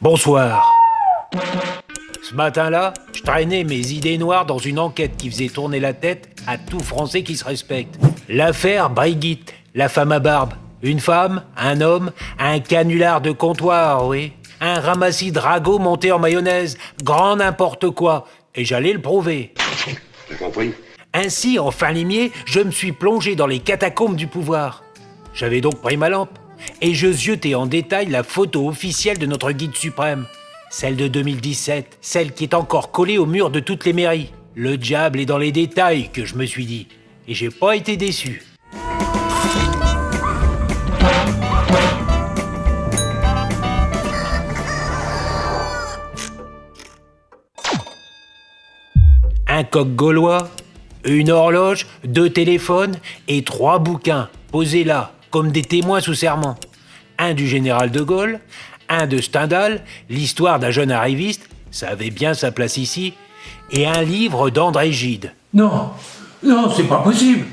Bonsoir. Ce matin-là, je traînais mes idées noires dans une enquête qui faisait tourner la tête à tout Français qui se respecte. L'affaire Brigitte, la femme à barbe. Une femme, un homme, un canular de comptoir, oui. Un ramassis drago monté en mayonnaise, grand n'importe quoi. Et j'allais le prouver. J'ai compris. Ainsi, en fin limier, je me suis plongé dans les catacombes du pouvoir. J'avais donc pris ma lampe et je ziotais en détail la photo officielle de notre guide suprême. Celle de 2017, celle qui est encore collée au mur de toutes les mairies. Le diable est dans les détails, que je me suis dit. Et j'ai pas été déçu. Un coq gaulois, une horloge, 2 téléphones et 3 bouquins posés là, comme des témoins sous serment. Un du général de Gaulle, un de Stendhal, l'histoire d'un jeune arriviste, ça avait bien sa place ici, et un livre d'André Gide. Non, c'est pas possible.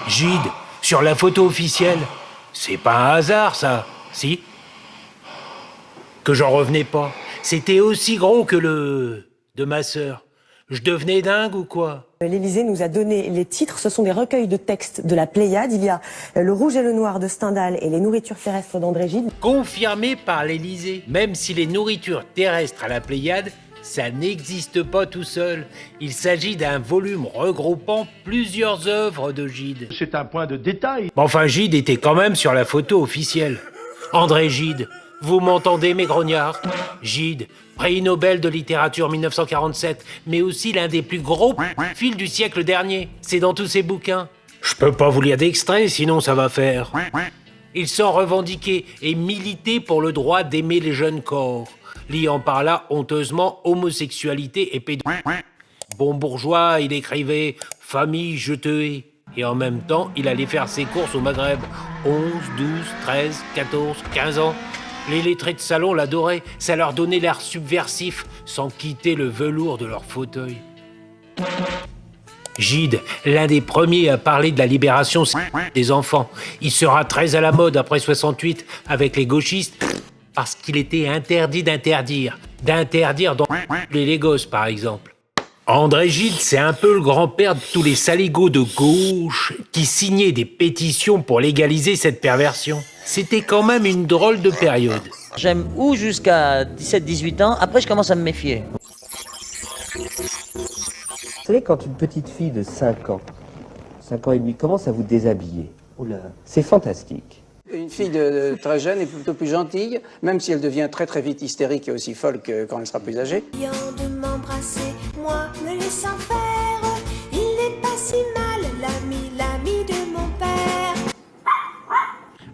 Gide, sur la photo officielle. C'est pas un hasard, ça, si? Que j'en revenais pas. C'était aussi gros que le... de ma sœur. Je devenais dingue ou quoi? L'Élysée nous a donné les titres, ce sont des recueils de textes de la Pléiade. Il y a Le Rouge et le Noir de Stendhal et Les Nourritures terrestres d'André Gide. Confirmé par l'Élysée. Même si les nourritures terrestres à la Pléiade, ça n'existe pas tout seul. Il s'agit d'un volume regroupant plusieurs œuvres de Gide. C'est un point de détail. Mais enfin, Gide était quand même sur la photo officielle. André Gide, vous m'entendez mes grognards? Gide, prix Nobel de littérature 1947, mais aussi l'un des plus gros fils du siècle dernier. C'est dans tous ses bouquins. Je peux pas vous lire d'extrait, sinon ça va faire. Il s'en revendiquait et militait pour le droit d'aimer les jeunes corps, liant par là honteusement homosexualité et pédophilie. Bon bourgeois, il écrivait « Famille, je te hais ». Et en même temps, il allait faire ses courses au Maghreb. 11, 12, 13, 14, 15 ans. Les lettrés de salon l'adoraient, ça leur donnait l'air subversif, sans quitter le velours de leur fauteuil. Gide, l'un des premiers à parler de la libération des enfants. Il sera très à la mode après 68 avec les gauchistes, parce qu'il était interdit d'interdire dans les gosses par exemple. André Gide, c'est un peu le grand-père de tous les saligots de gauche qui signaient des pétitions pour légaliser cette perversion. C'était quand même une drôle de période. J'aime ou jusqu'à 17-18 ans, après je commence à me méfier. Vous savez, quand une petite fille de 5 ans et demi, commence à vous déshabiller, c'est fantastique. Une fille très jeune est plutôt plus gentille, même si elle devient très très vite hystérique et aussi folle que quand elle sera plus âgée. De m'embrasser, moi me laissant faire, il n'est pas si mal, l'ami de mon père.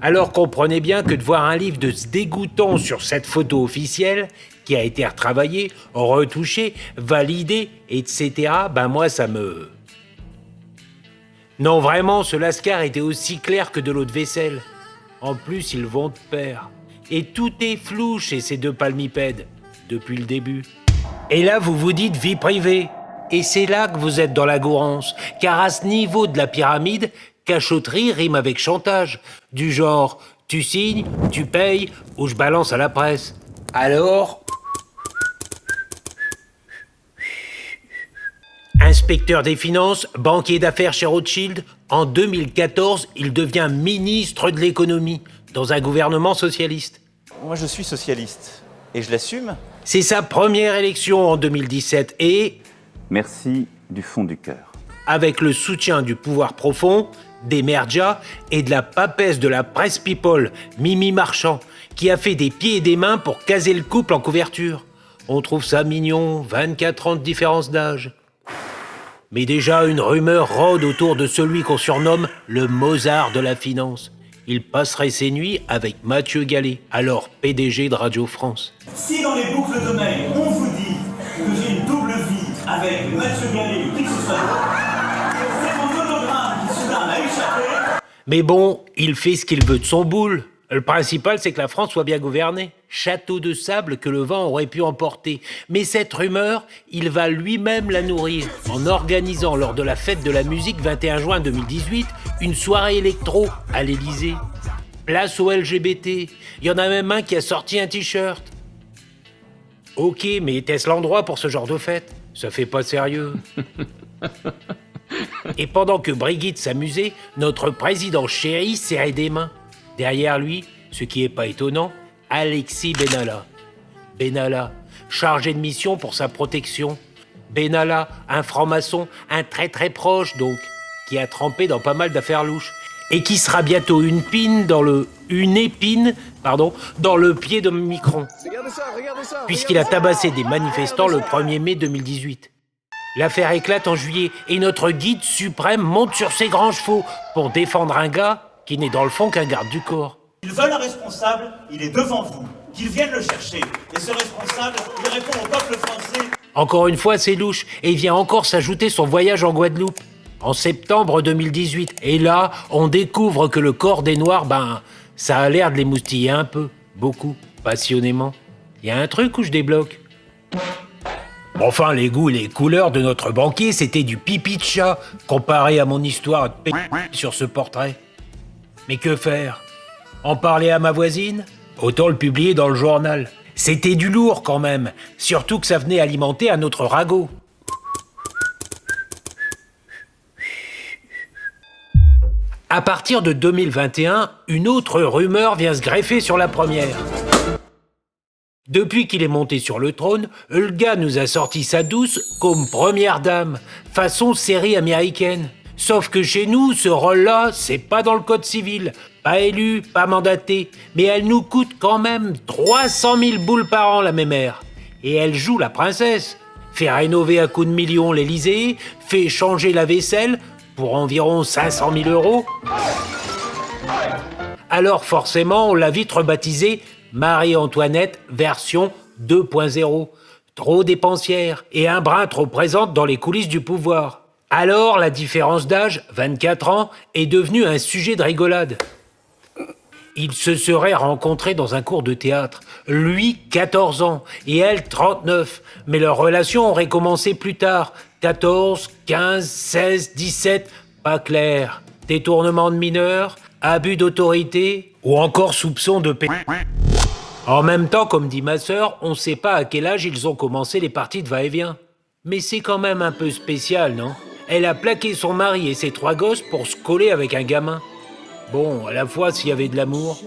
Alors comprenez bien que de voir un livre de ce dégoûtant sur cette photo officielle, qui a été retravaillée, retouchée, validée, etc., moi ça me... Non vraiment, ce Lascar était aussi clair que de l'eau de vaisselle. En plus, ils vont de pair. Et tout est flou chez ces deux palmipèdes, depuis le début. Et là, vous vous dites vie privée. Et c'est là que vous êtes dans la gourance. Car à ce niveau de la pyramide, cachotterie rime avec chantage. Du genre, tu signes, tu payes, ou je balance à la presse. Alors... Inspecteur des finances, banquier d'affaires chez Rothschild, en 2014, il devient ministre de l'économie, dans un gouvernement socialiste. Moi, je suis socialiste, et je l'assume. C'est sa première élection en 2017, et... Merci du fond du cœur. Avec le soutien du pouvoir profond, des merdias et de la papesse de la presse people, Mimi Marchand, qui a fait des pieds et des mains pour caser le couple en couverture. On trouve ça mignon, 24 ans de différence d'âge. Mais déjà, une rumeur rôde autour de celui qu'on surnomme le Mozart de la finance. Il passerait ses nuits avec Mathieu Gallet, alors PDG de Radio France. Si dans les boucles de mail, on vous dit que j'ai une double vie avec Mathieu Gallet ou qui que ce soit d'autre, c'est mon hologramme qui soudain m'a échappé. Mais bon, il fait ce qu'il veut de son boule. Le principal, c'est que la France soit bien gouvernée. Château de sable que le vent aurait pu emporter. Mais cette rumeur, il va lui-même la nourrir en organisant lors de la fête de la musique 21 juin 2018 une soirée électro à l'Élysée. Place aux LGBT. Il y en a même un qui a sorti un t-shirt. Ok, mais était-ce l'endroit pour ce genre de fête? Ça fait pas sérieux. Et pendant que Brigitte s'amusait, notre président chéri serrait des mains. Derrière lui, ce qui est pas étonnant, Alexis Benalla. Benalla, chargé de mission pour sa protection. Benalla, un franc-maçon, un très très proche donc, qui a trempé dans pas mal d'affaires louches. Et qui sera bientôt une épine dans le pied de Micron. Puisqu'il a tabassé des manifestants le 1er mai 2018. L'affaire éclate en juillet et notre guide suprême monte sur ses grands chevaux pour défendre un gars qui n'est dans le fond qu'un garde du corps. Ils veulent un responsable, il est devant vous. Qu'ils viennent le chercher. Et ce responsable, il répond au peuple français. Encore une fois, c'est louche et vient encore s'ajouter son voyage en Guadeloupe. En septembre 2018. Et là, on découvre que le corps des Noirs, ça a l'air de les moustiller un peu. Beaucoup. Passionnément. Y a un truc où je débloque. Enfin, les goûts et les couleurs de notre banquier, c'était du pipi de chat, comparé à mon histoire de sur ce portrait. Mais que faire? En parler à ma voisine? Autant le publier dans le journal. C'était du lourd quand même, surtout que ça venait alimenter un autre ragot. À partir de 2021, une autre rumeur vient se greffer sur la première. Depuis qu'il est monté sur le trône, le gars nous a sorti sa douce comme première dame, façon série américaine. Sauf que chez nous, ce rôle-là, c'est pas dans le code civil. Pas élu, pas mandaté, mais elle nous coûte quand même 300 000 boules par an, la mémère. Et elle joue la princesse. Fait rénover à coups de millions l'Élysée, fait changer la vaisselle pour environ 500 000 euros. Alors forcément, on l'a vite rebaptisée Marie-Antoinette version 2.0. Trop dépensière et un brin trop présente dans les coulisses du pouvoir. Alors la différence d'âge, 24 ans, est devenue un sujet de rigolade. Ils se seraient rencontrés dans un cours de théâtre. Lui, 14 ans, et elle, 39. Mais leur relation aurait commencé plus tard. 14, 15, 16, 17, pas clair. Détournement de mineurs, abus d'autorité, ou encore soupçon de En même temps, comme dit ma sœur, on sait pas à quel âge ils ont commencé les parties de va-et-vient. Mais c'est quand même un peu spécial, non? Elle a plaqué son mari et ses 3 gosses pour se coller avec un gamin. Bon, à la fois s'il y avait de l'amour.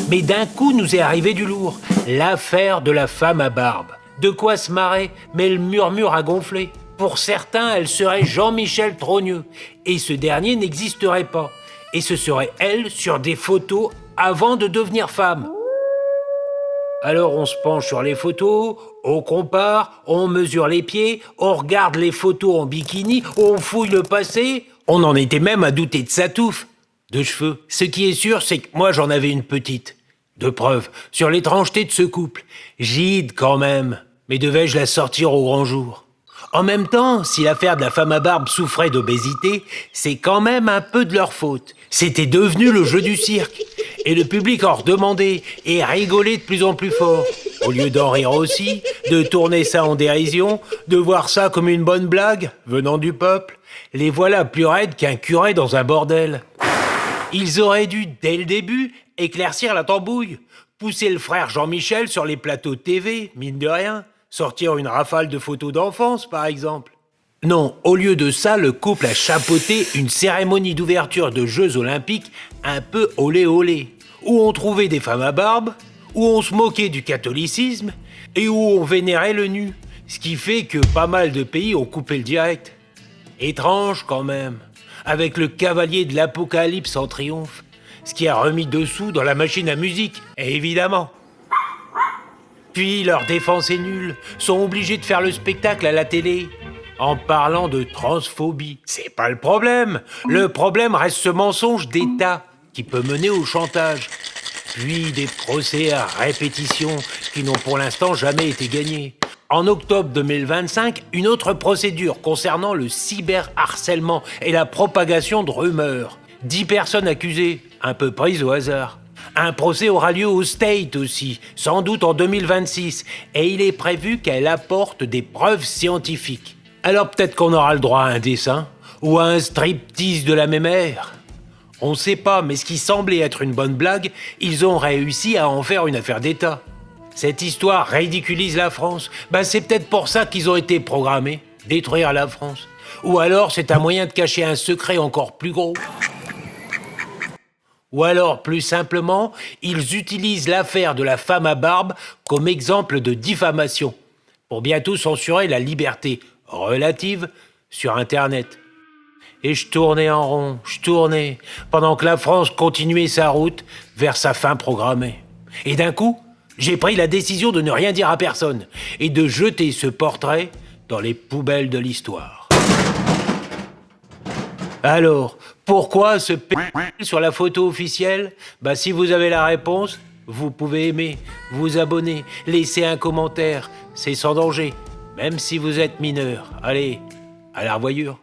Mais d'un coup nous est arrivé du lourd. L'affaire de la femme à barbe. De quoi se marrer, mais le murmure a gonflé. Pour certains, elle serait Jean-Michel Trogneux. Et ce dernier n'existerait pas. Et ce serait elle sur des photos avant de devenir femme. Alors on se penche sur les photos, on compare, on mesure les pieds, on regarde les photos en bikini, on fouille le passé. On en était même à douter de sa touffe de cheveux. Ce qui est sûr, c'est que moi j'en avais une petite. De preuve, sur l'étrangeté de ce couple. Gide quand même. Mais devais-je la sortir au grand jour? En même temps, si l'affaire de la femme à barbe souffrait d'obésité, c'est quand même un peu de leur faute. C'était devenu le jeu du cirque. Et le public en redemandait et rigolait de plus en plus fort. Au lieu d'en rire aussi, de tourner ça en dérision, de voir ça comme une bonne blague, venant du peuple, les voilà plus raides qu'un curé dans un bordel. Ils auraient dû, dès le début, éclaircir la tambouille, pousser le frère Jean-Michel sur les plateaux de TV, mine de rien, sortir une rafale de photos d'enfance, par exemple. Non, au lieu de ça, le couple a chapeauté une cérémonie d'ouverture de Jeux Olympiques un peu olé olé, où on trouvait des femmes à barbe, où on se moquait du catholicisme et où on vénérait le nu, ce qui fait que pas mal de pays ont coupé le direct. Étrange quand même, avec le cavalier de l'Apocalypse en triomphe, ce qui a remis dessous dans la machine à musique, évidemment. Puis leur défense est nulle, sont obligés de faire le spectacle à la télé, en parlant de transphobie. C'est pas le problème reste ce mensonge d'État qui peut mener au chantage. Puis des procès à répétition qui n'ont pour l'instant jamais été gagnés. En octobre 2025, une autre procédure concernant le cyberharcèlement et la propagation de rumeurs. 10 personnes accusées, un peu prises au hasard. Un procès aura lieu au State aussi, sans doute en 2026, et il est prévu qu'elle apporte des preuves scientifiques. Alors peut-être qu'on aura le droit à un dessin, ou à un striptease de la mémère. On sait pas, mais ce qui semblait être une bonne blague, ils ont réussi à en faire une affaire d'État. Cette histoire ridiculise la France. Ben, c'est peut-être pour ça qu'ils ont été programmés, détruire la France. Ou alors c'est un moyen de cacher un secret encore plus gros. Ou alors, plus simplement, ils utilisent l'affaire de la femme à barbe comme exemple de diffamation, pour bientôt censurer la liberté relative sur Internet. Et je tournais en rond, pendant que la France continuait sa route vers sa fin programmée. Et d'un coup, j'ai pris la décision de ne rien dire à personne et de jeter ce portrait dans les poubelles de l'histoire. Alors, pourquoi ce p*** sur la photo officielle? Bah si vous avez la réponse, vous pouvez aimer, vous abonner, laisser un commentaire, c'est sans danger, même si vous êtes mineur. Allez, à la revoyure.